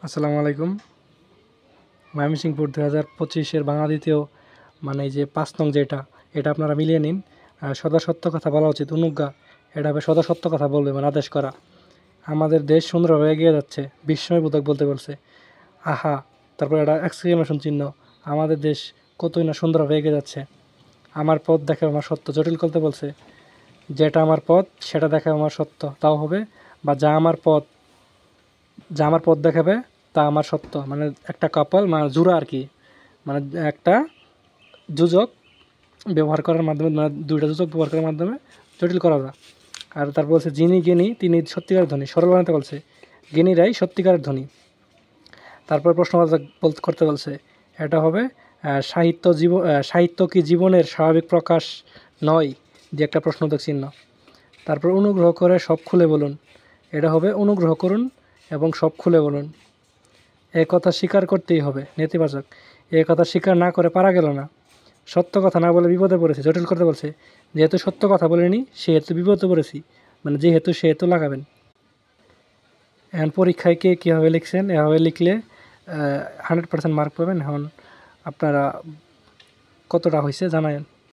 আসসালামু আলাইকুম। ময়মনসিংহপুর 2025-এর বাংলা দ্বিতীয় মানে এই যে 5 নং এটা আপনারা মিলিয়ে নিন। সদা সত্য কথা বলা উচিত, অনুজ্ঞা। এটা হবে সদা সত্য কথা বলবে মানে আদেশ করা। আমাদের দেশ সুন্দরভাবে এগিয়ে যাচ্ছে, বিস্ময়বোধক বলতে বলছে। আহা, তারপর একটা এক্সক্লেমেশন চিহ্ন। আমাদের দেশ কতই না সুন্দরভাবে এগিয়ে যাচ্ছে। আমার পথ দেখে আমার সত্য, জটিল করতে বলছে। যেটা আমার পথ সেটা দেখে আমার সত্য, তাও হবে। বা যা আমার পথ দেখাবে তা আমার সত্য, মানে একটা কাপল মানে জোড়া আর কি, মানে একটা যোজক ব্যবহার করার মাধ্যমে, মানে দুইটা যোজক ব্যবহার করার মাধ্যমে জটিল করা যায়। আর তারপর বলছে যিনি জ্ঞানী তিনি সত্যিকারের ধনী, সরল বানাতে বলছে, জ্ঞানীরাই সত্যিকারের ধনী। তারপর প্রশ্ন করতে বলছে, এটা হবে সাহিত্য কি জীবনের স্বাভাবিক প্রকাশ নয়, যে একটা প্রশ্নবোধক চিহ্ন। তারপর অনুগ্রহ করে সব খুলে বলুন, এটা হবে অনুগ্রহ করুন এবং সব খুলে বলুন। এ কথা স্বীকার করতেই হবে, নেতিবাচক। এ কথা স্বীকার না করে পারা গেল না। সত্য কথা না বলে বিপদে পড়েছে, জটিল করতে বলছে। যেহেতু সত্য কথা বলিনি সেহেতু বিপদে পড়েছি, মানে যেহেতু সেহেতু লাগাবেন। এখন পরীক্ষায় কে কীভাবে লিখছেন, এভাবে লিখলে 100% মার্ক পাবেন। এখন আপনারা কতটা হয়েছে জানায়েন।